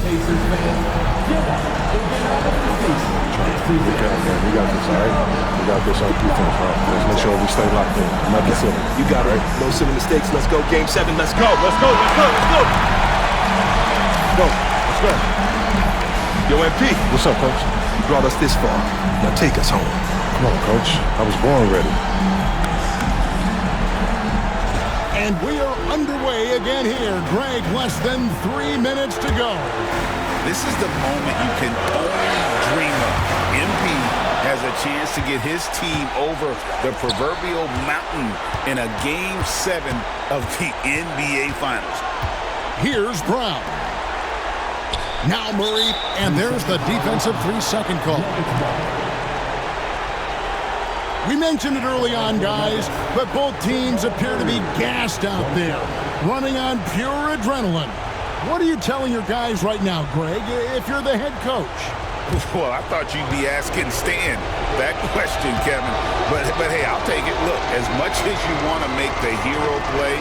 Pacers fans, give us a round of applause. We got this, all right? We got this on defense, right? Let's make sure we stay locked in. Not get silly. You got it. No silly mistakes. Let's go. Game 7. Let's go. Let's go. Let's go. Let's go. Go. Let's go. Yo, MP. What's up, Coach? You brought us this far. Now take us home. Come on, Coach. I was born ready. And we are underway again here. Greg, less than 3 minutes to go. This is the moment you can only dream of. MP has a chance to get his team over the proverbial mountain in a Game 7 of the NBA Finals. Here's Brown. Now Murray, and there's the defensive 3-second call. We mentioned it early on, guys, but both teams appear to be gassed out there, running on pure adrenaline. What are you telling your guys right now, Greg, if you're the head coach? Well, I thought you'd be asking Stan that question, Kevin. But hey, I'll take it. Look, as much as you want to make the hero play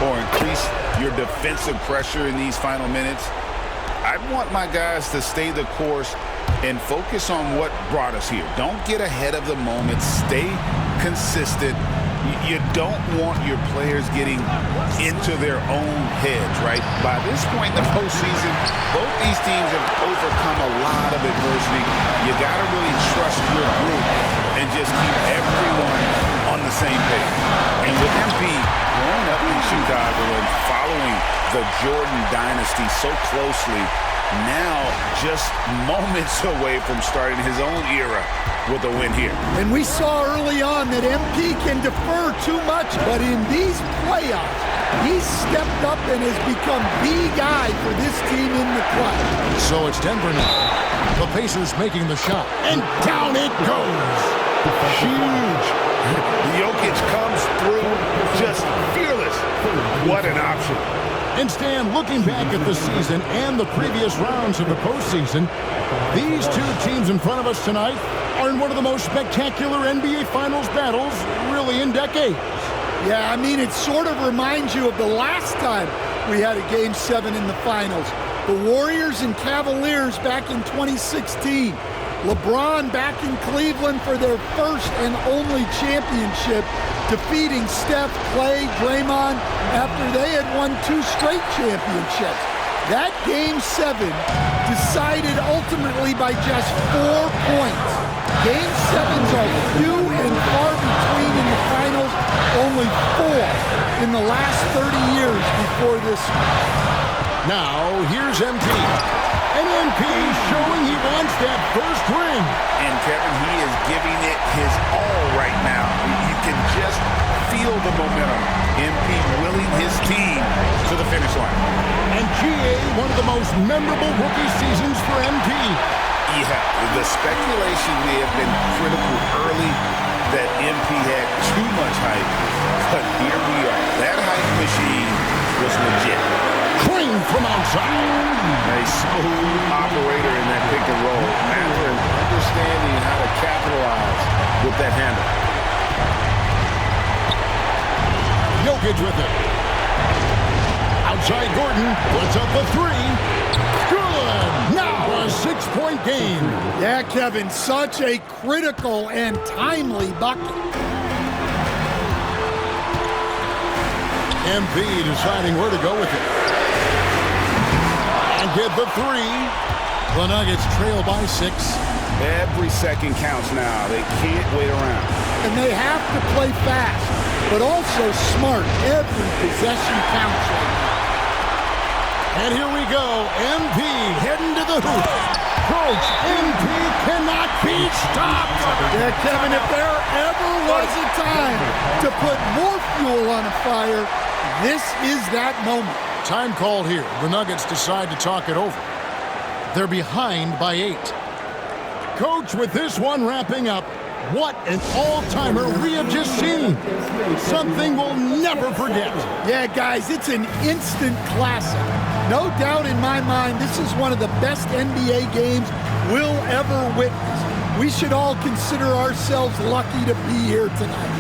or increase your defensive pressure in these final minutes, I want my guys to stay the course and focus on what brought us here. Don't get ahead of the moment. Stay consistent. You don't want your players getting into their own heads, right? By this point in the postseason, both these teams have overcome a lot of adversity. You got to really trust your group and just keep everyone on the same page. And with MP growing up in Chicago and following the Jordan dynasty so closely, now just moments away from starting his own era with a win here. And we saw early on that MP can defer too much, but in these playoffs, he's stepped up and has become the guy for this team in the clutch. So it's Denver now. The Pacers making the shot, and down it goes. Huge. Jokic comes through just fearless. What an option. And Stan, looking back at the season and the previous rounds of the postseason, these two teams in front of us tonight are in one of the most spectacular NBA Finals battles really in decades. Yeah, I mean, it sort of reminds you of the last time we had a Game 7 in the Finals. The Warriors and Cavaliers back in 2016. LeBron back in Cleveland for their first and only championship, defeating Steph, Clay, Draymond after they had won 2 straight championships. That Game 7 decided ultimately by just 4 points. Game 7s are few and far between in the finals, only 4 in the last 30 years before this. Now, here's MP. And MP showing he wants that first ring. And Kevin, he is giving it his all right now. You can just feel the momentum. MP willing his team to the finish line. And GA, one of the most memorable rookie seasons for MP. Yeah, the speculation may have been critical early that MP had too much hype, but here we are. That hype machine was legit. Crane from outside. A smooth operator in that pick and roll. Master understanding how to capitalize with that handle. Jokic with it. Outside Gordon puts up the 3. Good. Now a 6-point game. Yeah, Kevin, such a critical and timely bucket. MP deciding where to go with it. And get the 3. The Nuggets trail by 6. Every second counts now. They can't wait around. And they have to play fast, but also smart. Every possession counts right now. And here we go. MP heading to the hoop. Coach, MP cannot be stopped. Yeah, Kevin, if there ever was a time to put more fuel on a fire, this is that moment. Time called here. The Nuggets decide to talk it over. They're behind by 8. Coach, with this one wrapping up, what an all-timer we have just seen. Something we'll never forget. Yeah, guys, it's an instant classic. No doubt in my mind, this is one of the best NBA games we'll ever witness. We should all consider ourselves lucky to be here tonight.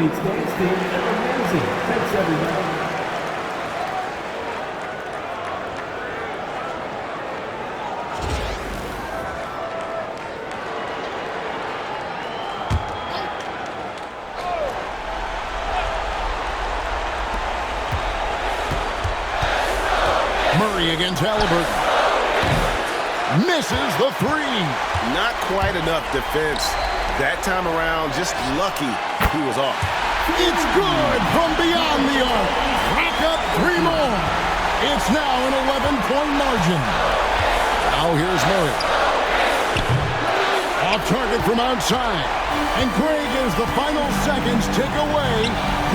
teammates dance team and amazing. Thanks, everybody. Murray against Halliburton. Misses the three. Not quite enough defense. That time around, just lucky he was off. It's good from beyond the arc. Rack up three more. It's now an 11-point margin. Now here's Murray. Off target from outside. And Gray gives the final seconds tick away.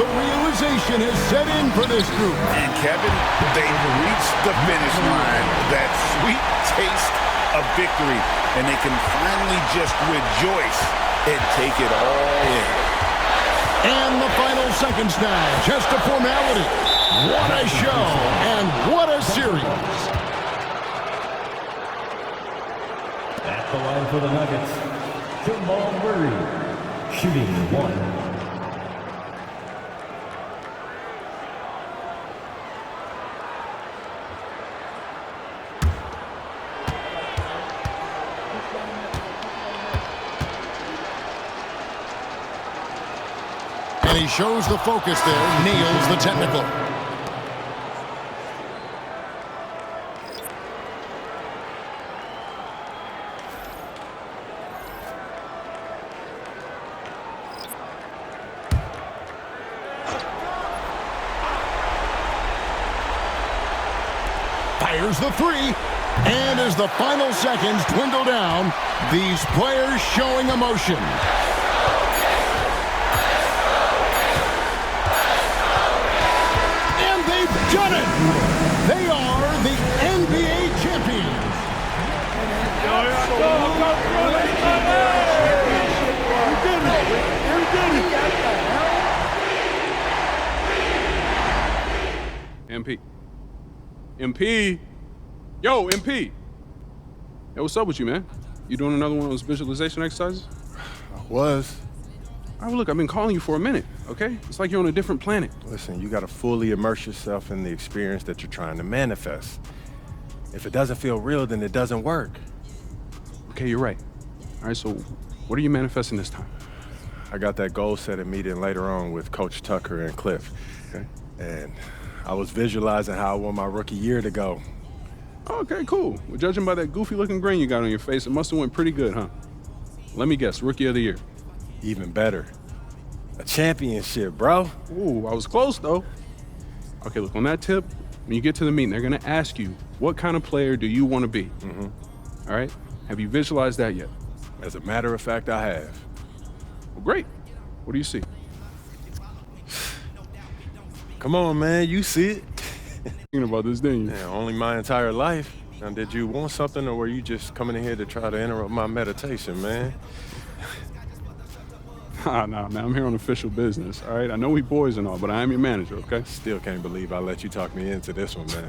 The realization has set in for this group. And Kevin, they've reached the finish line. That sweet taste of victory. And they can finally just rejoice and take it all in. And the final seconds now, just a formality. What a show and what a series. At the line for the Nuggets, Jamal Murray, shooting one. And he shows the focus there, nails the technical. Fires the three. And as the final seconds dwindle down, these players showing emotion. Done it! They are the NBA champions. MP. Yo, MP. Hey, what's up with you, man? You doing another one of those visualization exercises? I was. All right, well, look, I've been calling you for a minute, okay? It's like you're on a different planet. Listen, you got to fully immerse yourself in the experience that you're trying to manifest. If it doesn't feel real, then it doesn't work. Okay, you're right. All right, so what are you manifesting this time? I got that goal-setting meeting later on with Coach Tucker and Cliff. Okay. And I was visualizing how I want my rookie year to go. Okay, cool. Well, judging by that goofy-looking grin you got on your face, it must have went pretty good, huh? Let me guess, Rookie of the Year. Even better. A championship, bro. Ooh, I was close, though. Okay, look, on that tip, when you get to the meeting, they're going to ask you, what kind of player do you want to be? Mm-hmm. All right? Have you visualized that yet? As a matter of fact, I have. Well, great. What do you see? Come on, man, you see it. Thinking about this, didn't you? Yeah, only my entire life. Now, did you want something, or were you just coming in here to try to interrupt my meditation, man? Nah, man, I'm here on official business, all right? I know we boys and all, but I am your manager, okay? Still can't believe I let you talk me into this one, man.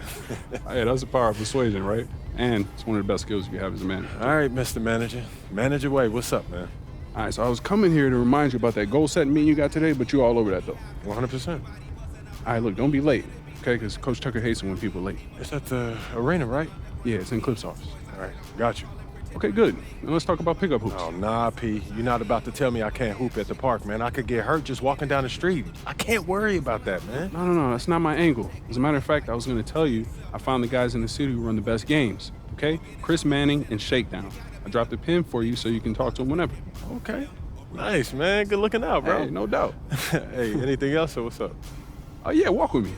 Hey, that's the power of persuasion, right? And it's one of the best skills you have as a manager. All right, Mr. Manager. Manager Way, what's up, man? All right, so I was coming here to remind you about that goal-setting meeting you got today, but you're all over that, though. 100%. All right, look, don't be late, okay? Because Coach Tucker hates it when people are late. It's at the arena, right? Yeah, it's in Cliff's office. All right, got you. Okay, good. Now let's talk about pickup hoops. Oh, nah, P. You're not about to tell me I can't hoop at the park, man. I could get hurt just walking down the street. I can't worry about that, man. No, that's not my angle. As a matter of fact, I was going to tell you I found the guys in the city who run the best games, okay? Chris Manning and Shakedown. I dropped a pin for you so you can talk to them whenever. Okay. Nice, man. Good looking out, bro. Hey, no doubt. Hey, anything else or what's up? Oh, yeah, walk with me.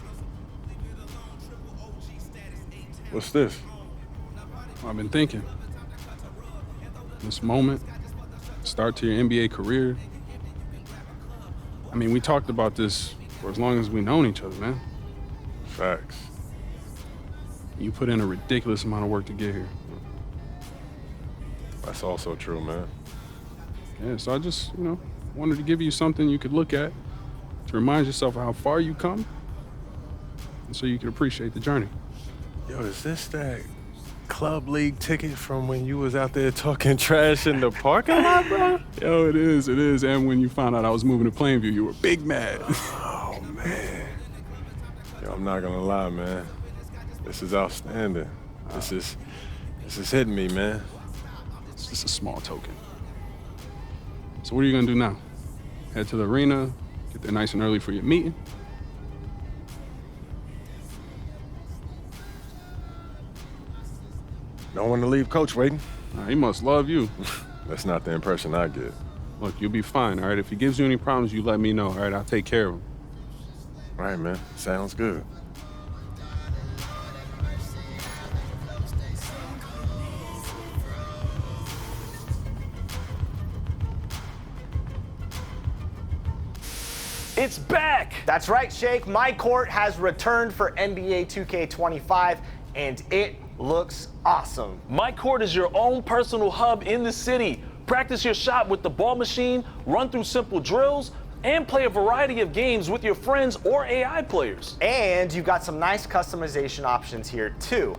What's this? I've been thinking. This moment, start to your NBA career. I mean, we talked about this for as long as we've known each other, man. Facts. You put in a ridiculous amount of work to get here. That's also true, man. Yeah, so I just, wanted to give you something you could look at to remind yourself of how far you come and so you can appreciate the journey. Yo, is this that club league ticket from when you was out there talking trash in the parking lot, bro? Yo, it is. And when you found out I was moving to Plainview, you were big mad. Oh, man. Yo, I'm not gonna lie, man. This is outstanding. This is hitting me, man. It's just a small token. So what are you gonna do now? Head to the arena, get there nice and early for your meeting? Don't want to leave Coach waiting. He must love you. That's not the impression I get. Look, you'll be fine, all right? If he gives you any problems, you let me know, all right? I'll take care of him. All right, man. Sounds good. It's back! That's right, Shake. My court has returned for NBA 2K25, and it looks awesome. My court is your own personal hub in the city. Practice your shot with the ball machine, run through simple drills, and play a variety of games with your friends or AI players. And you've got some nice customization options here, too.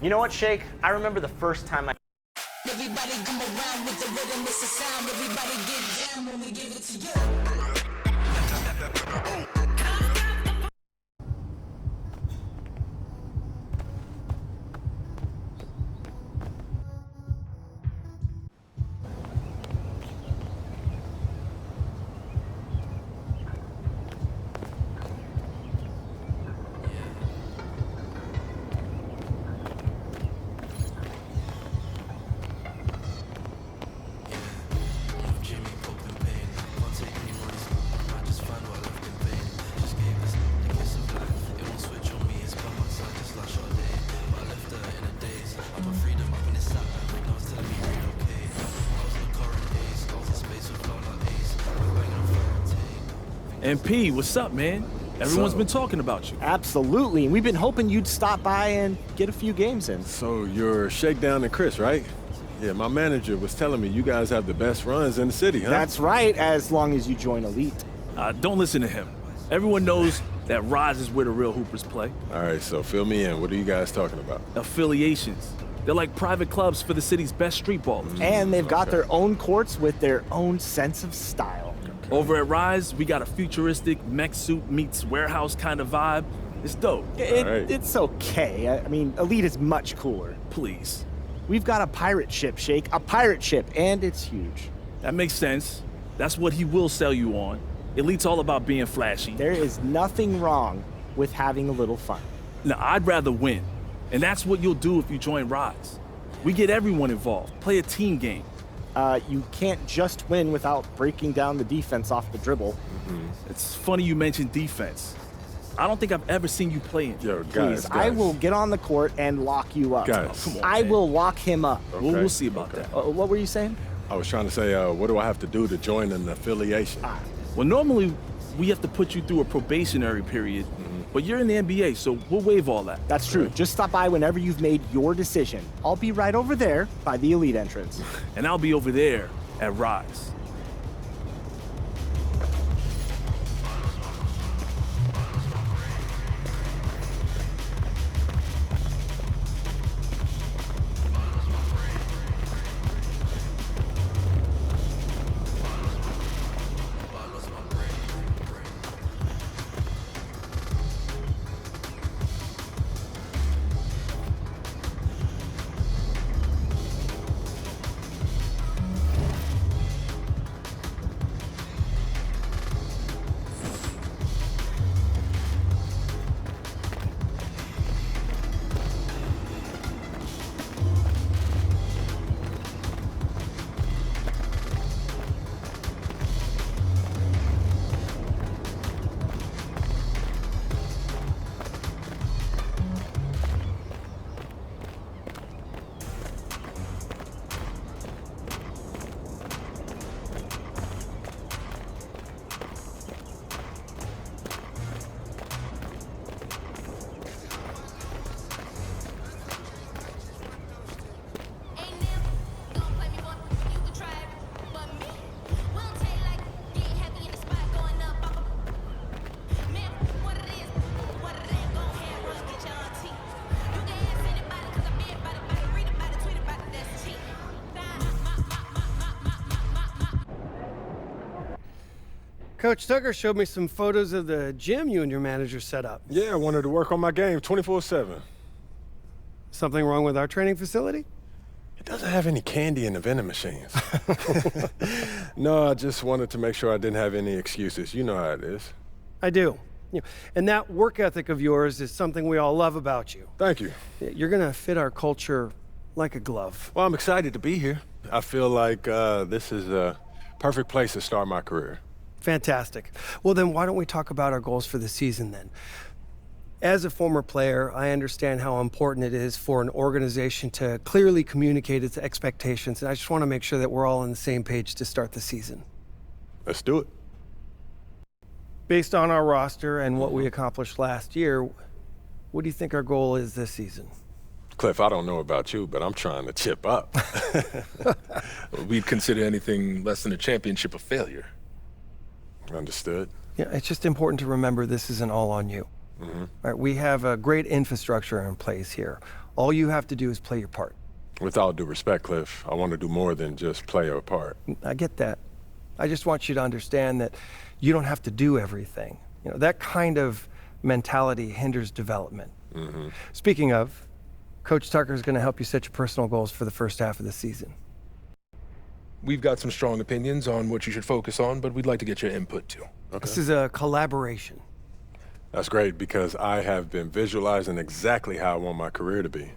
You know what, Shake? I remember the first time I... Everybody come around with the rhythm, it's a sound. Everybody get down when we give it to you. And P, what's up, man? Everyone's been talking about you. Absolutely. And we've been hoping you'd stop by and get a few games in. So you're Shakedown and Chris, right? Yeah, my manager was telling me you guys have the best runs in the city, huh? That's right, as long as you join Elite. Don't listen to him. Everyone knows that Rise is where the real hoopers play. All right, so fill me in. What are you guys talking about? Affiliations. They're like private clubs for the city's best street ballers. And they've got their own courts with their own sense of style. Over at Rise, we got a futuristic mech suit meets warehouse kind of vibe. It's dope. It's okay. I mean, Elite is much cooler. Please. We've got a pirate ship, Shake. A pirate ship, and it's huge. That makes sense. That's what he will sell you on. Elite's all about being flashy. There is nothing wrong with having a little fun. Now, I'd rather win. And that's what you'll do if you join Rise. We get everyone involved. Play a team game. You can't just win without breaking down the defense off the dribble. It's funny you mentioned defense. I don't think I've ever seen you playing. Yo, guys, I will get on the court and lock you up. Guys. Come on, I man. will lock him up. Okay. We'll see about that. What were you saying? I was trying to say, what do I have to do to join an affiliation? Well, normally we have to put you through a probationary period, but you're in the NBA, so we'll waive all that. That's true. Just stop by whenever you've made your decision. I'll be right over there by the elite entrance. And I'll be over there at Rise. Coach Tucker showed me some photos of the gym you and your manager set up. Yeah, I wanted to work on my game 24/7. Something wrong with our training facility? It doesn't have any candy in the vending machines. No, I just wanted to make sure I didn't have any excuses. You know how it is. I do. And that work ethic of yours is something we all love about you. Thank you. You're going to fit our culture like a glove. Well, I'm excited to be here. I feel like this is a perfect place to start my career. Fantastic. Well, then why don't we talk about our goals for the season then? As a former player, I understand how important it is for an organization to clearly communicate its expectations, and I just want to make sure that we're all on the same page to start the season. Let's do it. Based on our roster and what we accomplished last year, what do you think our goal is this season? Cliff, I don't know about you, but I'm trying to chip up. We'd consider anything less than a championship a failure. Understood. Yeah, it's just important to remember this isn't all on you. All right, we have a great infrastructure in place here. All you have to do is play your part. With all due respect, Cliff, I want to do more than just play a part. I get that. I just want you to understand that you don't have to do everything. You know, that kind of mentality hinders development. Speaking of, Coach Tucker is going to help you set your personal goals for the first half of the season. We've got some strong opinions on what you should focus on, but we'd like to get your input too. Okay. This is a collaboration. That's great because I have been visualizing exactly how I want my career to be.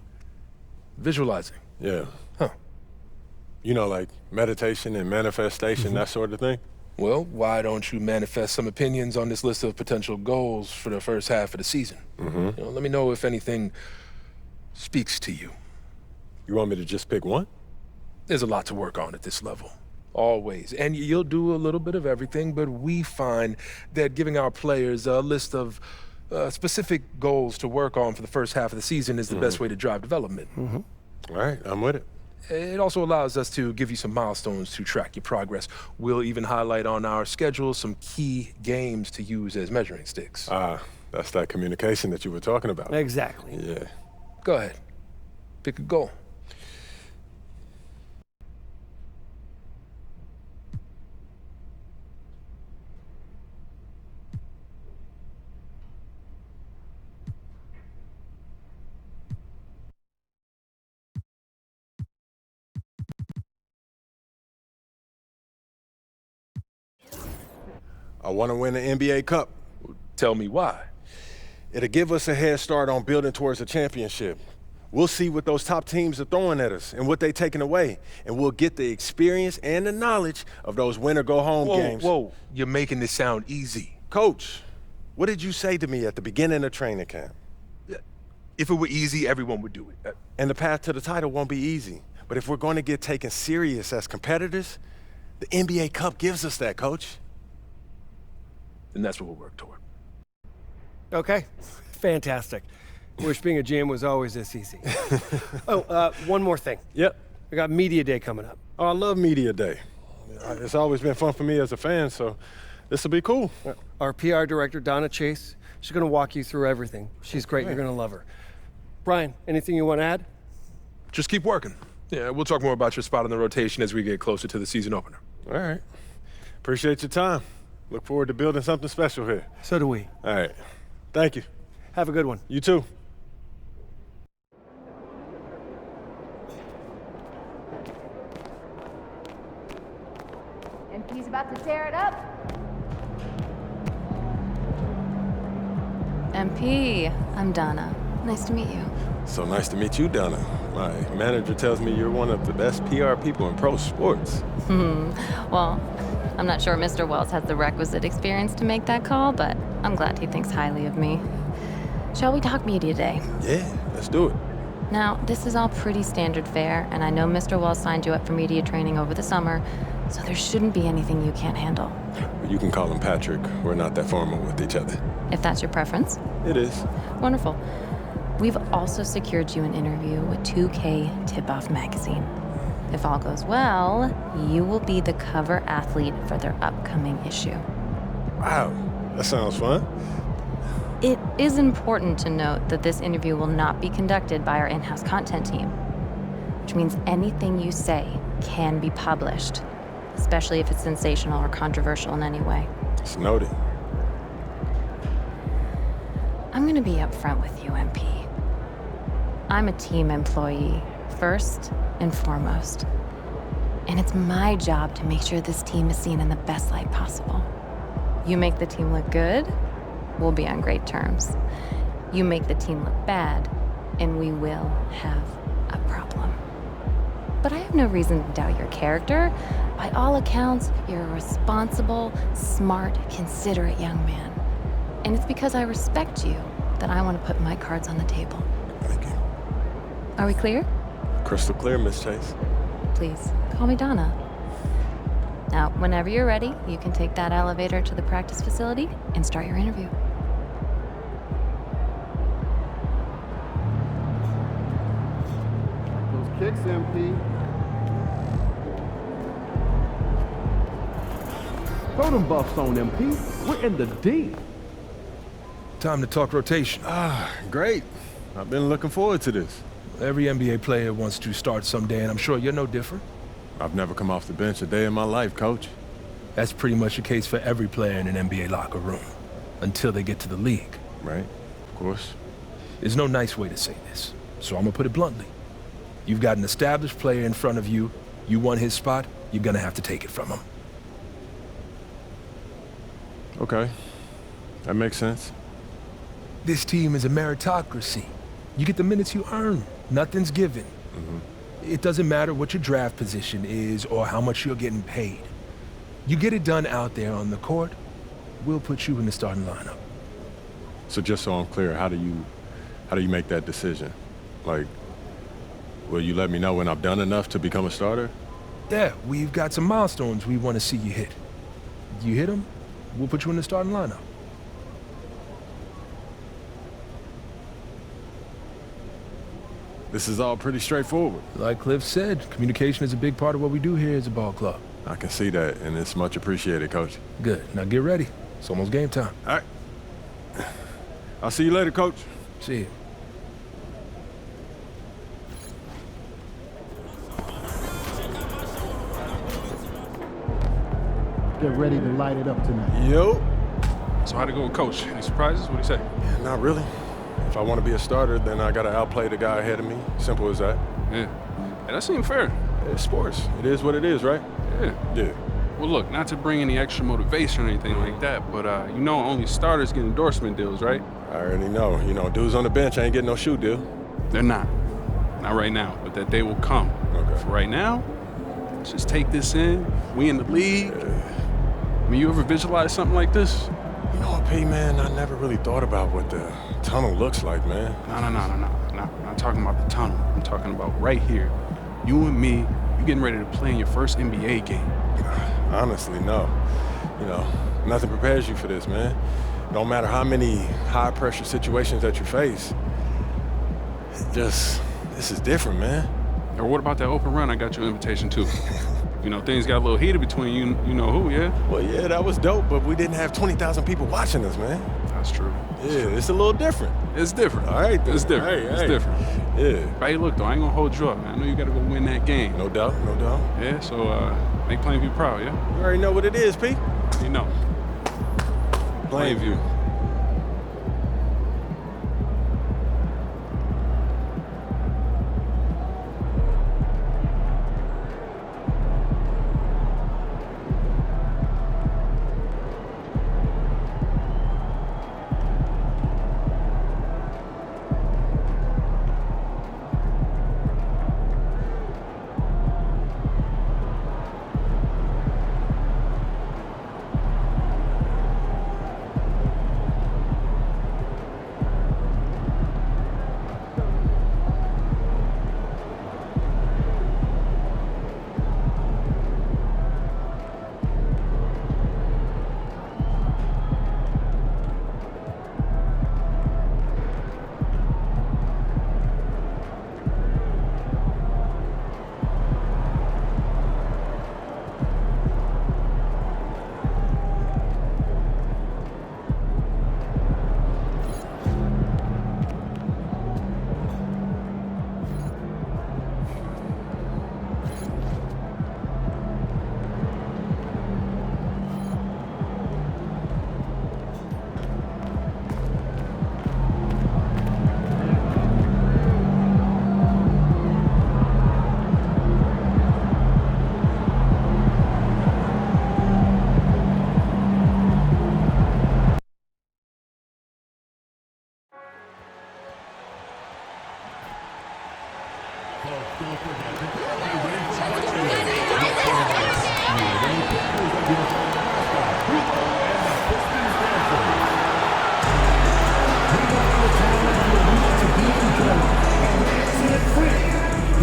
Visualizing? Yeah. Huh. You know, like meditation and manifestation, that sort of thing? Well, why don't you manifest some opinions on this list of potential goals for the first half of the season? You know, let me know if anything speaks to you. You want me to just pick one? There's a lot to work on at this level, always. And you'll do a little bit of everything, but we find that giving our players a list of specific goals to work on for the first half of the season is the best way to drive development. All right, I'm with it. It also allows us to give you some milestones to track your progress. We'll even highlight on our schedule some key games to use as measuring sticks. That's that communication that you were talking about. Exactly. Yeah. Go ahead, pick a goal. I want to win the NBA Cup. Tell me why. It'll give us a head start on building towards a championship. We'll see what those top teams are throwing at us and what they're taking away. And we'll get the experience and the knowledge of those win-or-go-home games. Whoa, you're making this sound easy. Coach, What did you say to me at the beginning of training camp? If it were easy, everyone would do it. And the path to the title won't be easy. But if we're going to get taken serious as competitors, the NBA Cup gives us that, Coach. And that's what we'll work toward. Okay, fantastic. Wish being a GM was always this easy. One more thing. Yep. We got Media Day coming up. Oh, I love Media Day. It's always been fun for me as a fan, so this will be cool. Our PR director, Donna Chase, she's going to walk you through everything. She's great. You're going to love her. Brian, anything you want to add? Just keep working. Yeah, we'll talk more about your spot in the rotation as we get closer to the season opener. All right. Appreciate your time. Look forward to building something special here. So do we. All right. Thank you. Have a good one. You too. MP's about to tear it up. MP, I'm Donna. Nice to meet you. So nice to meet you, Donna. My manager tells me you're one of the best PR people in pro sports. Well, I'm not sure Mr. Wells has the requisite experience to make that call, but I'm glad he thinks highly of me. Shall we talk Media Day? Yeah, let's do it. Now, this is all pretty standard fare, and I know Mr. Wells signed you up for media training over the summer, so there shouldn't be anything you can't handle. You can call him Patrick. We're not that formal with each other. If that's your preference. It is. Wonderful. We've also secured you an interview with 2K Tip-Off magazine. If all goes well, you will be the cover athlete for their upcoming issue. Wow, that sounds fun. It is important to note that this interview will not be conducted by our in-house content team, which means anything you say can be published, especially if it's sensational or controversial in any way. It's noted. I'm gonna be upfront with you, MP. I'm a team employee, first and foremost. And it's my job to make sure this team is seen in the best light possible. You make the team look good, we'll be on great terms. You make the team look bad, and we will have a problem. But I have no reason to doubt your character. By all accounts, you're a responsible, smart, considerate young man. And it's because I respect you that I want to put my cards on the table. Thank you. Are we clear? Crystal clear, Miss Chase. Please, call me Donna. Now, whenever you're ready, you can take that elevator to the practice facility and start your interview. Those kicks, MP. Throw them buffs on, MP. We're in the D. Time to talk rotation. Great. I've been looking forward to this. Every NBA player wants to start someday, and I'm sure you're no different. I've never come off the bench a day in my life, Coach. That's pretty much the case for every player in an NBA locker room, until they get to the league. Right, of course. There's no nice way to say this, so I'm gonna put it bluntly. You've got an established player in front of you, you want his spot, you're gonna have to take it from him. Okay, that makes sense. This team is a meritocracy. You get the minutes you earn. Nothing's given. It doesn't matter what your draft position is or how much you're getting paid. You get it done out there on the court, we'll put you in the starting lineup. So just so I'm clear, how do you make that decision? Like, will you let me know when I've done enough to become a starter? Yeah, we've got some milestones we want to see you hit. You hit them, we'll put you in the starting lineup. This is all pretty straightforward. Like Cliff said, communication is a big part of what we do here as a ball club. I can see that, and it's much appreciated, Coach. Good. Now get ready. It's almost game time. All right. I'll see you later, Coach. See you. Get ready to light it up tonight. Yo. So how'd it go with Coach? Any surprises? What'd he say? Not really. If I want to be a starter, then I got to outplay the guy ahead of me. Simple as that. Yeah. Hey, that seemed fair. It's sports. It is what it is, right? Yeah. Yeah. Well, look, not to bring any extra motivation or anything like that, but you know only starters get endorsement deals, right? I already know. You know, dudes on the bench ain't getting no shoe deal. They're not. Not right now, but that day will come. Okay. For right now, just take this in. We in the league. I mean, you ever visualize something like this? You know what, P, man? I never really thought about what the tunnel looks like, man. No. I'm not talking about the tunnel. I'm talking about right here. You and me, you getting ready to play in your first NBA game. Honestly, no. You know, nothing prepares you for this, man. No matter how many high-pressure situations that you face, this is different, man. Or what about that open run I got your invitation to? You know, things got a little heated between you know who, yeah? Well, yeah, that was dope, but we didn't have 20,000 people watching us, man. That's true. Yeah, it's a little different. It's different. All right, it's different. It's different. Yeah. Hey, look, though, I ain't gonna hold you up, man. I know you gotta go win that game. No doubt. Yeah, so make Plainview proud, yeah? You already know what it is, P. You know. Plainview.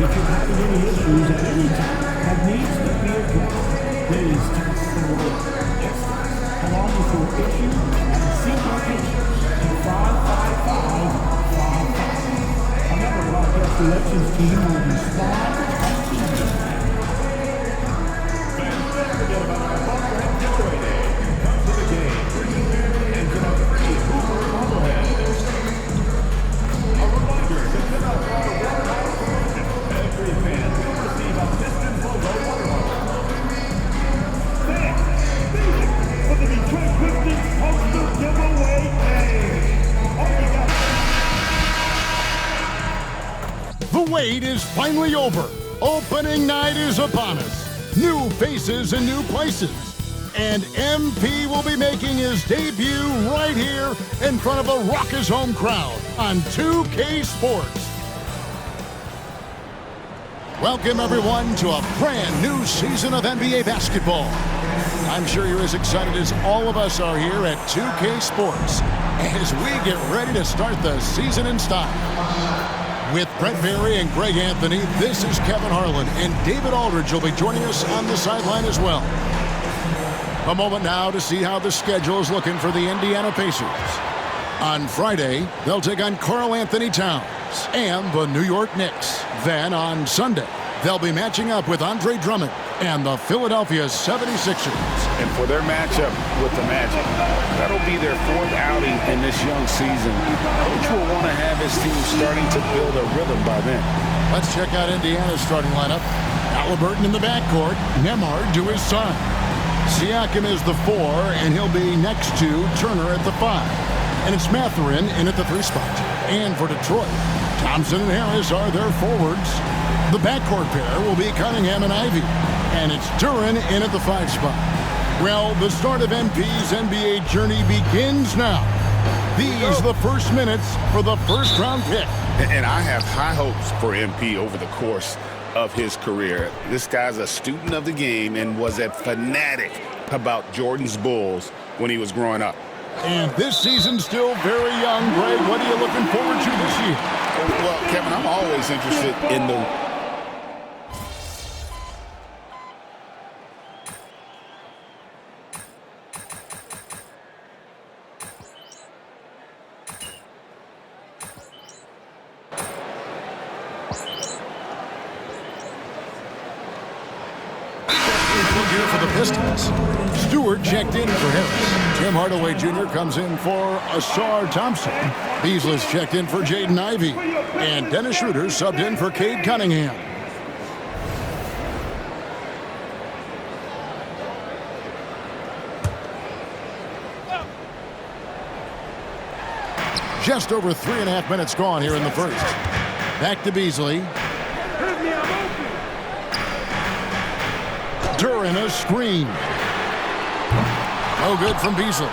If you're having any issues at any time that needs to be addressed, please text the word extras along with your issue and seek location to 55555. A member broadcast elections team will respond on Tuesday. Fans, don't forget about our Bobblehead Giveaway Day. Come to the game for you and get a free Hoover Bobblehead. A reminder to fill out our waterhouse promotion. Every fan will receive a Pistons logo waterhouse. Fans, music for the Detroit Pistons poster giveaway day. The wait is finally over. Opening night is upon us. New faces and new places. And MP will be making his debut right here in front of a raucous home crowd on 2K Sports. Welcome, everyone, to a brand new season of NBA basketball. I'm sure you're as excited as all of us are here at 2K Sports as we get ready to start the season in style. With Brent Berry and Greg Anthony, this is Kevin Harlan, and David Aldridge will be joining us on the sideline as well. A moment now to see how the schedule is looking for the Indiana Pacers. On Friday, they'll take on Karl Anthony Towns and the New York Knicks. Then on Sunday, they'll be matching up with Andre Drummond and the Philadelphia 76ers. And for their matchup with the Magic, that'll be their fourth outing in this young season. Coach will want to have his team starting to build a rhythm by then. Let's check out Indiana's starting lineup. Halliburton in the backcourt, Nembhard to his side. Siakam is the 4, and he'll be next to Turner at the 5. And it's Mathurin in at the 3 spot. And for Detroit, Thompson and Harris are their forwards. The backcourt pair will be Cunningham and Ivy. And it's Duren in at the 5 spot. Well, the start of MP's NBA journey begins now. These are the first minutes for the first-round pick. And I have high hopes for MP over the course of his career. This guy's a student of the game and was a fanatic about Jordan's Bulls when he was growing up. And this season's still very young. Greg, what are you looking forward to this year? Well, Kevin, I'm always interested in the here for the Pistons. Stewart checked in for Harris. Tim Hardaway Jr. comes in for Asar Thompson. Beasley's checked in for Jaden Ivey. And Dennis Schroeder subbed in for Cade Cunningham. Just over 3.5 minutes gone here in the first. Back to Beasley. Duran a screen. No good from Beasley.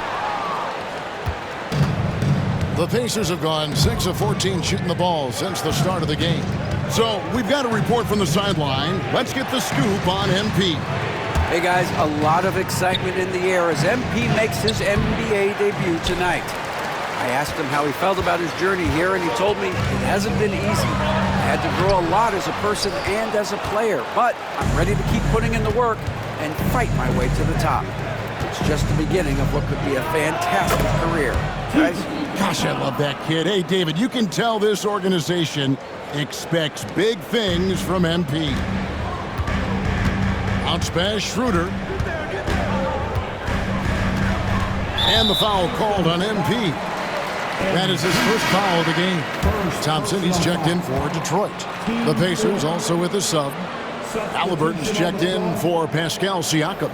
The Pacers have gone 6 of 14 shooting the ball since the start of the game. So we've got a report from the sideline. Let's get the scoop on MP. Hey guys, a lot of excitement in the air as MP makes his NBA debut tonight. I asked him how he felt about his journey here, and he told me it hasn't been easy. I had to grow a lot as a person and as a player, but I'm ready to keep putting in the work and fight my way to the top. It's just the beginning of what could be a fantastic career. Guys? Gosh, I love that kid. Hey, David, you can tell this organization expects big things from MP. Bounce pass, Schroeder. And the foul called on MP. That is his first foul of the game. Thompson, he's checked in for Detroit. The Pacers also with a sub. Halliburton's checked in for Pascal Siakam.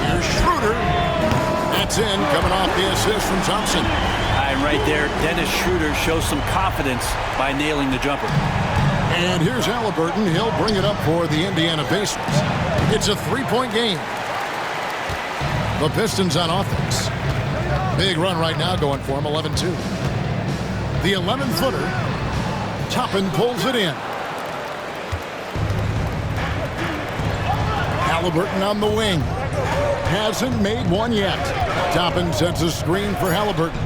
Here's Schroeder. That's in, coming off the assist from Thompson. And right there, Dennis Schroeder shows some confidence by nailing the jumper. And here's Halliburton. He'll bring it up for the Indiana Pacers. It's a three-point game. The Pistons on offense. Big run right now going for him, 11-2. The 11-footer. Toppin pulls it in. Halliburton on the wing. Hasn't made one yet. Toppin sets a screen for Halliburton.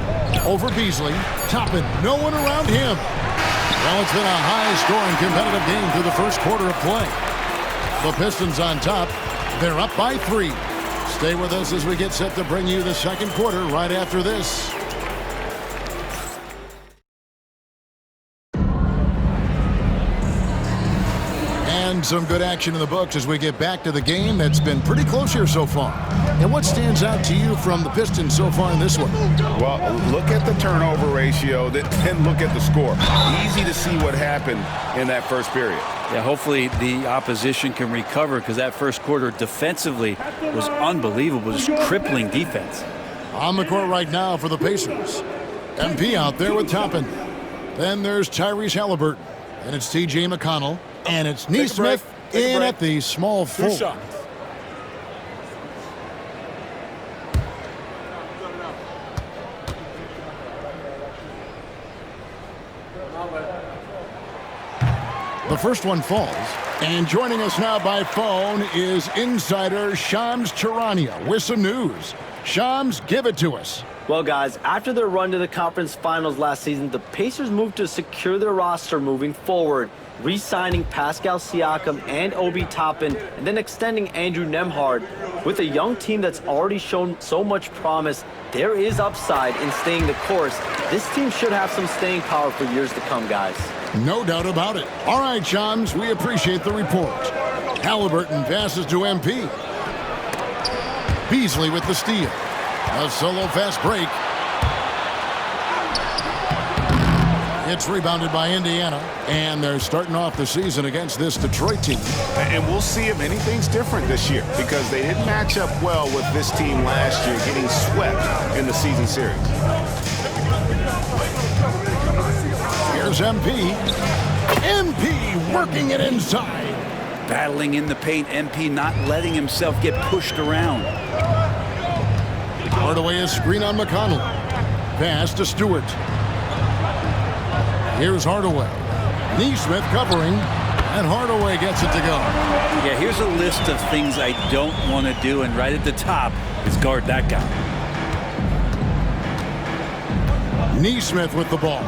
Over Beasley. Toppin, no one around him. Well, it's been a high-scoring competitive game through the first quarter of play. The Pistons on top. They're up by 3. Stay with us as we get set to bring you the second quarter right after this. And some good action in the books as we get back to the game that's been pretty close here so far. And what stands out to you from the Pistons so far in this one? Well, look at the turnover ratio, then look at the score. Easy to see what happened in that first period. Yeah, hopefully the opposition can recover because that first quarter defensively was unbelievable, just crippling defense. On the court right now for the Pacers. MP out there with Toppin. Then there's Tyrese Halliburton. And it's T.J. McConnell. And it's Neesmith in at the small forward. The first one falls. And joining us now by phone is insider Shams Charania with some news. Shams, give it to us. Well, guys, after their run to the conference finals last season, the Pacers moved to secure their roster moving forward, re-signing Pascal Siakam and Obi Toppin, and then extending Andrew Nembhard. With a young team that's already shown so much promise, there is upside in staying the course. This team should have some staying power for years to come, guys. No doubt about it. All right, Shams, we appreciate the report. Halliburton passes to MP. Beasley with the steal. A solo fast break. It's rebounded by Indiana, and they're starting off the season against this Detroit team. And we'll see if anything's different this year because they didn't match up well with this team last year, getting swept in the season series. Here's MP. MP working it inside. Battling in the paint, MP not letting himself get pushed around. Hardaway a screen on McConnell. Pass to Stewart. Here's Hardaway. Neesmith covering. And Hardaway gets it to go. Yeah, here's a list of things I don't want to do, and right at the top is guard that guy. Neesmith with the ball.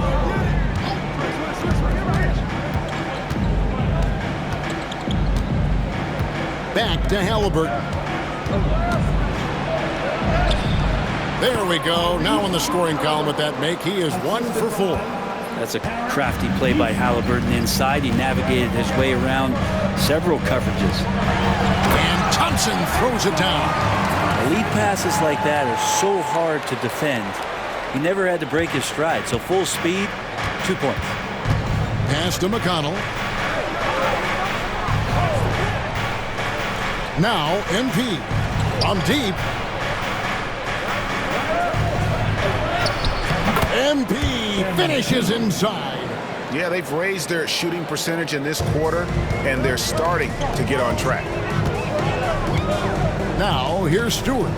Back to Halliburton. There we go. Now in the scoring column with that make, he is 1 for 4. That's a crafty play by Halliburton inside. He navigated his way around several coverages. And Thompson throws it down. Elite passes like that are so hard to defend. He never had to break his stride, so full speed, 2 points. Pass to McConnell. Now MP from deep. MP finishes inside. Yeah, they've raised their shooting percentage in this quarter, and they're starting to get on track. Now here's Stewart.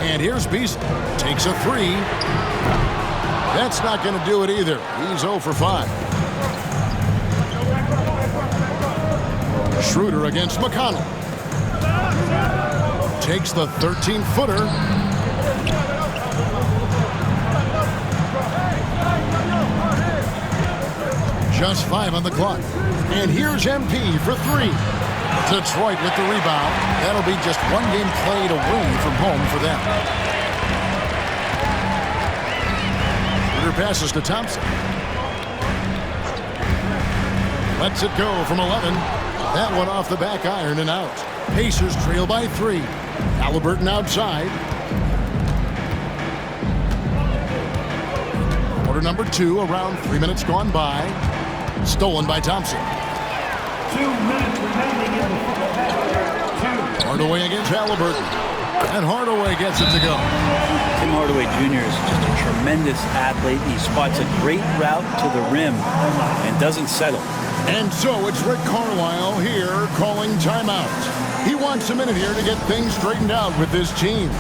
And here's Beasley. Takes a 3. That's not going to do it either. He's 0 for 5. Schroeder against McConnell. Takes the 13-footer. Just 5 on the clock. And here's MP for 3. Detroit with the rebound. That'll be just 1 game played away from home for them. Schroeder passes to Thompson. Lets it go from 11. That one off the back iron and out. Pacers trail by 3. Halliburton outside. Quarter number 2, around 3 minutes gone by. Stolen by Thompson. 2 minutes remaining in the Hardaway against Halliburton. And Hardaway gets it to go. Tim Hardaway Jr. is just a tremendous athlete. He spots a great route to the rim and doesn't settle. And so it's Rick Carlisle here calling timeout. He wants a minute here to get things straightened out with this team.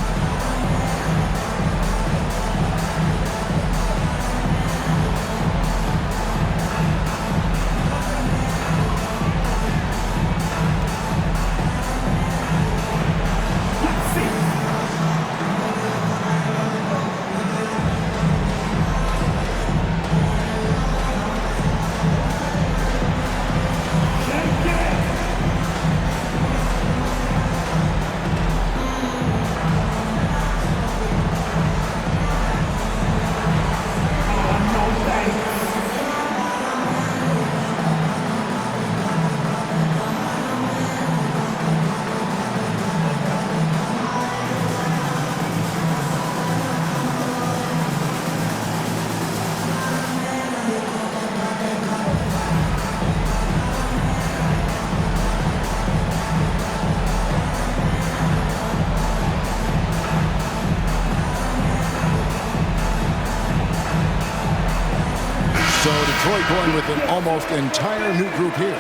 Detroit going with an almost entire new group here.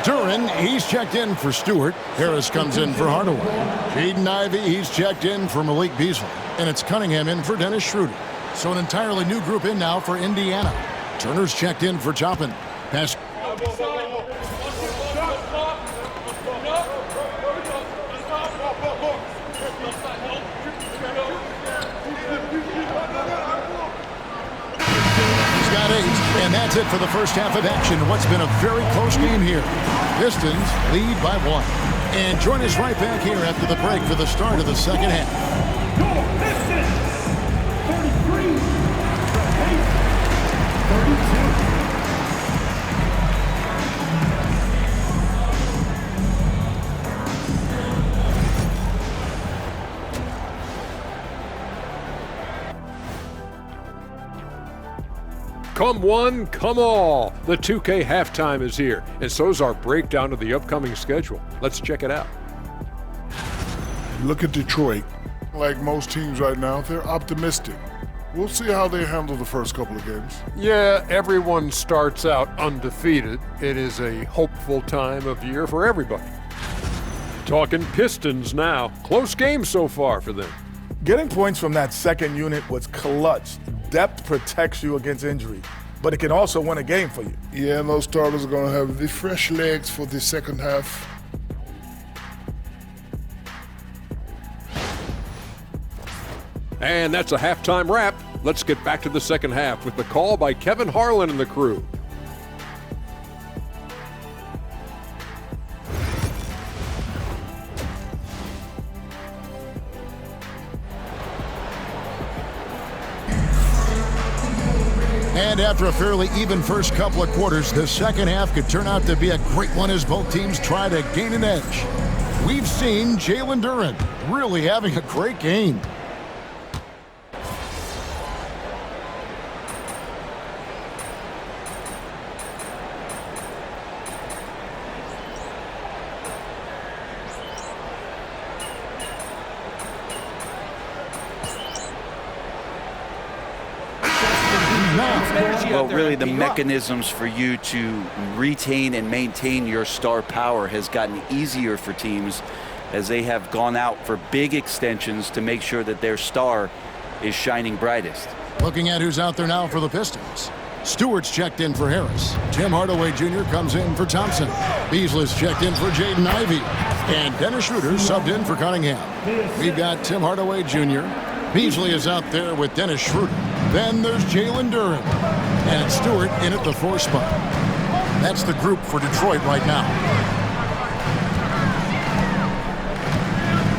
Duran, he's checked in for Stewart. Harris comes in for Hardaway. Jaden Ivey, he's checked in for Malik Beasley. And it's Cunningham in for Dennis Schroeder. So an entirely new group in now for Indiana. Turner's checked in for Toppin. Pass. Got 8, and that's it for the first half of action. What's been a very close game here. Pistons lead by 1. And join us right back here after the break for the start of the second half. Pistons 33, 32. Come one, come all. The 2K halftime is here, and so's our breakdown of the upcoming schedule. Let's check it out. Look at Detroit. Like most teams right now, they're optimistic. We'll see how they handle the first couple of games. Yeah, everyone starts out undefeated. It is a hopeful time of year for everybody. Talking Pistons now. Close game so far for them. Getting points from that second unit was clutch. Depth protects you against injury. but it can also win a game for you. Yeah, and those starters are going to have the fresh legs for the second half. And that's a halftime wrap. Let's get back to the second half with the call by Kevin Harlan and the crew. And after a fairly even first couple of quarters, the second half could turn out to be a great one as both teams try to gain an edge. We've seen Jalen Duren really having a great game. Well, really, the mechanisms for you to retain and maintain your star power has gotten easier for teams as they have gone out for big extensions to make sure that their star is shining brightest. Looking at who's out there now for the Pistons. Stewart's checked in for Harris. Tim Hardaway Jr. comes in for Thompson. Beasley's checked in for Jaden Ivey. And Dennis Schroeder subbed in for Cunningham. We've got Tim Hardaway Jr. Beasley is out there with Dennis Schroeder. Then there's Jalen Duren. And it's Stewart in at the 4 spot. That's the group for Detroit right now.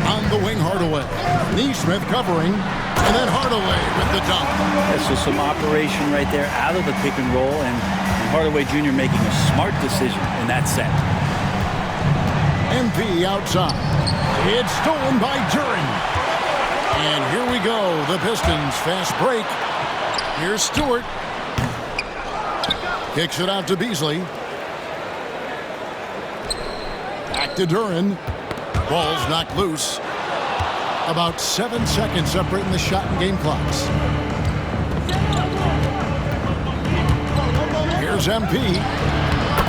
On the wing, Hardaway. Neesmith covering. And then Hardaway with the dunk. Yeah, so some operation right there out of the pick and roll, and Hardaway Jr. making a smart decision in that set. MP outside. It's stolen by Duren. And here we go. The Pistons fast break. Here's Stewart. Kicks it out to Beasley. Back to Duren. Ball's knocked loose. About 7 seconds separating the shot and game clocks. Here's MP.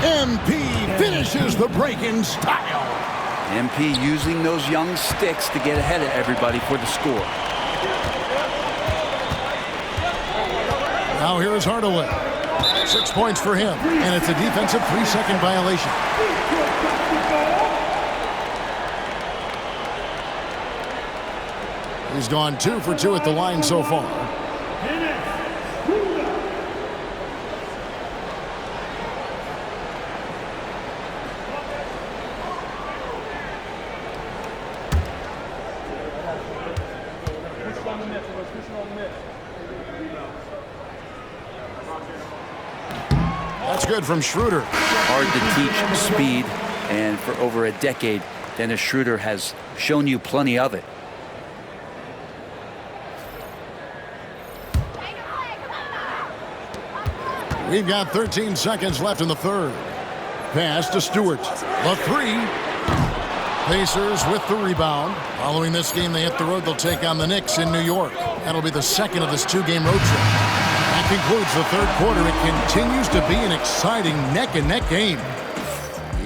MP finishes the break in style. MP using those young sticks to get ahead of everybody for the score. Now here's Hardaway. 6 points for him, and it's a defensive 3-second violation. He's gone 2 for 2 at the line so far. That's good from Schroeder. Hard to teach speed, and for over a decade, Dennis Schroeder has shown you plenty of it. We've got 13 seconds left in the third. Pass to Stewart. The 3. Pacers with the rebound. Following this game, they hit the road. They'll take on the Knicks in New York. That'll be the second of this 2-game road trip. That concludes the third quarter. It continues to be an exciting neck-and-neck game.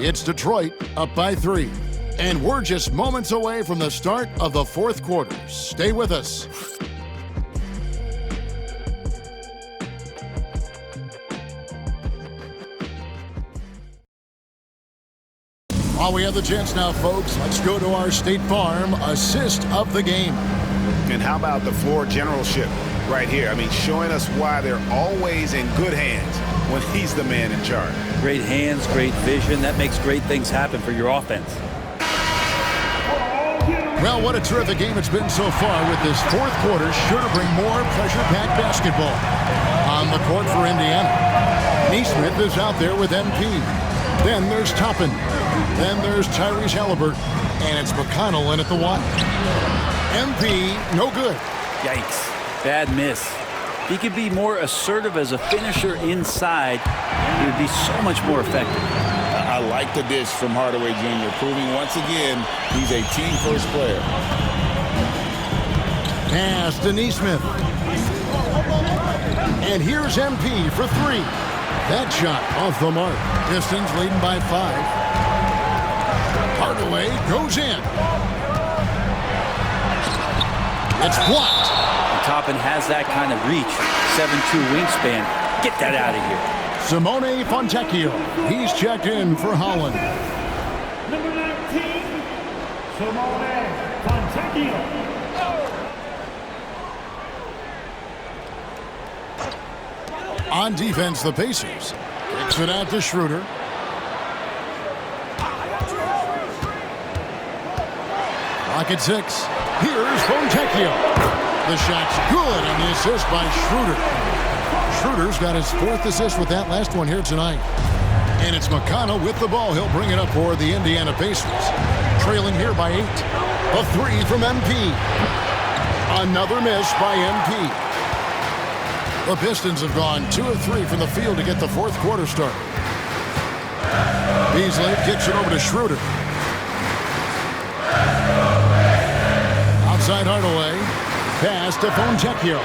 It's Detroit up by 3. And we're just moments away from the start of the fourth quarter. Stay with us. While we have the chance now, folks, let's go to our State Farm assist of the game. And how about the floor generalship right here? I mean, showing us why they're always in good hands when he's the man in charge. Great hands, great vision. That makes great things happen for your offense. Well, what a terrific game it's been so far, with this fourth quarter sure to bring more pressure-packed basketball. On the court for Indiana, Neesmith is out there with MP. Then there's Toppin. Then there's Tyrese Halliburton. And it's McConnell in at the 1. MP, no good. Yikes. Bad miss. He could be more assertive as a finisher inside. He would be so much more effective. I like the dish from Hardaway Jr., proving once again he's a team-first player. Pass to Neesmith. And here's MP for 3. That shot off the mark. Pistons leading by 5. Hardaway goes in. It's blocked. Toppin has that kind of reach. 7'2" wingspan. Get that out of here. Simone Fontecchio. He's checked in for Holland. Number 19, Simone Fontecchio. On defense, the Pacers. Kicks it out to Schroeder. Clock at 6. Here's Fontecchio. The shot's good, and the assist by Schroeder. Schroeder's got his 4th assist with that last one here tonight. And it's McConnell with the ball. He'll bring it up for the Indiana Pacers. Trailing here by 8. A 3 from MP. Another miss by MP. The Pistons have gone 2 of 3 from the field to get the 4th quarter started. Beasley kicks it over to Schroeder. Outside Hardaway. Pass to Fontecchio.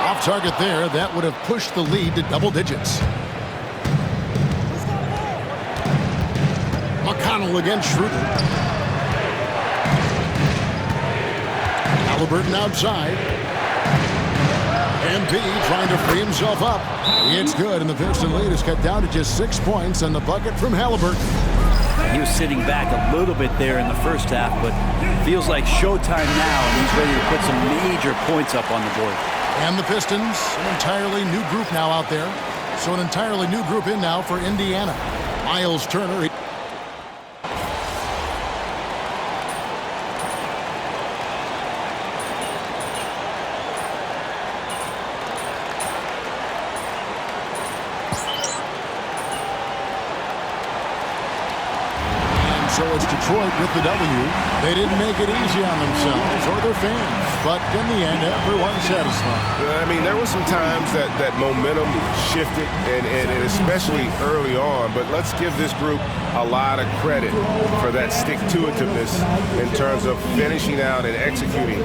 Off target there. That would have pushed the lead to double digits. McConnell against Schroeder. Halliburton outside. MP trying to free himself up. It's good, and the Piston lead is cut down to just 6 points, and the bucket from Halliburton. He was sitting back a little bit there in the first half, but feels like showtime now, and he's ready to put some major points up on the board. And the Pistons, an entirely new group now out there. So an entirely new group in now for Indiana. Miles Turner. So it's Detroit with the W. They didn't make it easy on themselves or their fans, but in the end, everyone's satisfied. I mean, there were some times that momentum shifted, and especially early on, but let's give this group a lot of credit for that stick-to-itiveness in terms of finishing out and executing.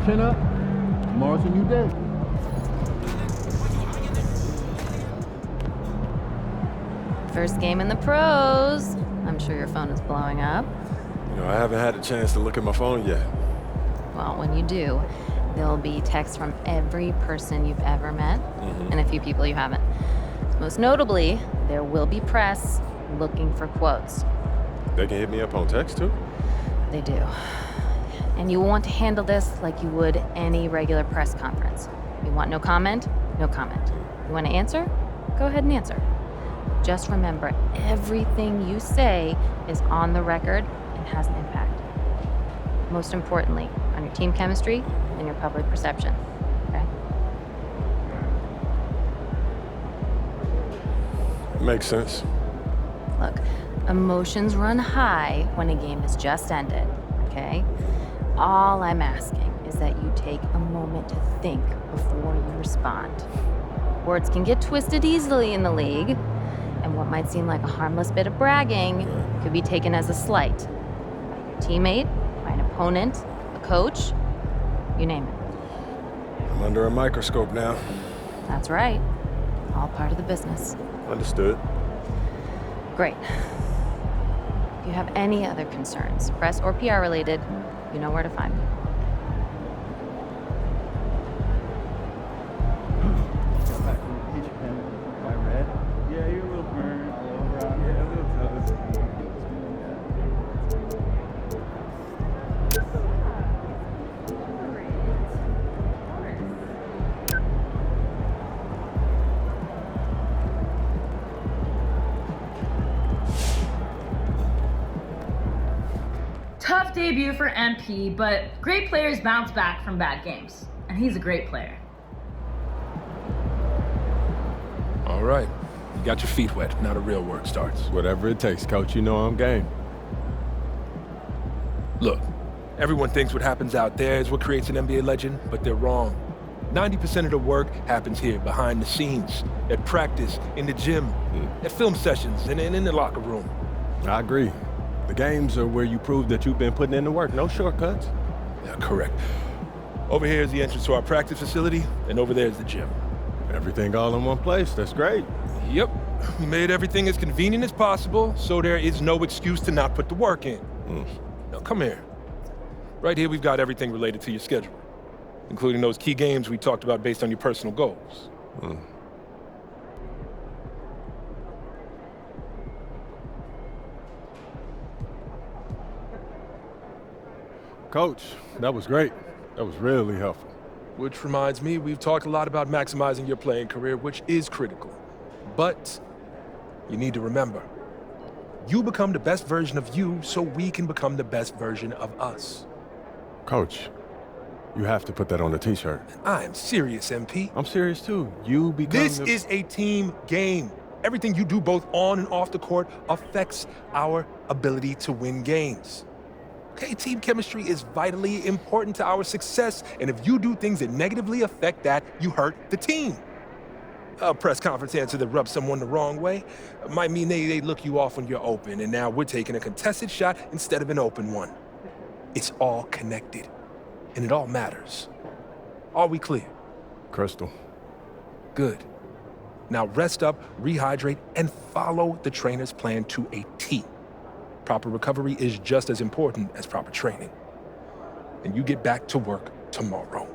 Chin up. Tomorrow's a new day. First game in the pros. I'm sure your phone is blowing up. You know, I haven't had a chance to look at my phone yet. Well, when you do, there'll be texts from every person you've ever met and a few people you haven't. Most notably, there will be press looking for quotes. They can hit me up on text too? They do. And you want to handle this like you would any regular press conference. You want no comment? No comment. You want to answer? Go ahead and answer. Just remember, everything you say is on the record and has an impact. Most importantly, on your team chemistry and your public perception. Okay? Makes sense. Look, emotions run high when a game has just ended, okay? All I'm asking is that you take a moment to think before you respond. Words can get twisted easily in the league, and what might seem like a harmless bit of bragging could be taken as a slight by your teammate, by an opponent, a coach, you name it. I'm under a microscope now. That's right. All part of the business. Understood. Great. If you have any other concerns, press or PR related, you know where to find me. Yeah, you're a little burnt all over. Yeah, a little toast. Tough debut for MP, but great players bounce back from bad games. And he's a great player. All right. You got your feet wet. Now the real work starts. Whatever it takes, Coach. You know I'm game. Look, everyone thinks what happens out there is what creates an NBA legend, but they're wrong. 90% of the work happens here, behind the scenes, at practice, in the gym, at film sessions, and in the locker room. I agree. The games are where you prove that you've been putting in the work. No shortcuts. Yeah, correct. Over here is the entrance to our practice facility, and over there is the gym. Everything all in one place. That's great. Yep. We made everything as convenient as possible, so there is no excuse to not put the work in. Now, come here. Right here, we've got everything related to your schedule, including those key games we talked about based on your personal goals. Coach, that was great. That was really helpful. Which reminds me, we've talked a lot about maximizing your playing career, which is critical. But you need to remember, you become the best version of you so we can become the best version of us. Coach, you have to put that on the t-shirt. I am serious, MP. I'm serious too. You become This is a team game. Everything you do both on and off the court affects our ability to win games. Okay, team chemistry is vitally important to our success, and if you do things that negatively affect that, you hurt the team. A press conference answer that rubs someone the wrong way might mean they look you off when you're open, and now we're taking a contested shot instead of an open one. It's all connected, and it all matters. Are we clear? Crystal. Good. Now rest up, rehydrate, and follow the trainer's plan to a T. Proper recovery is just as important as proper training. And you get back to work tomorrow.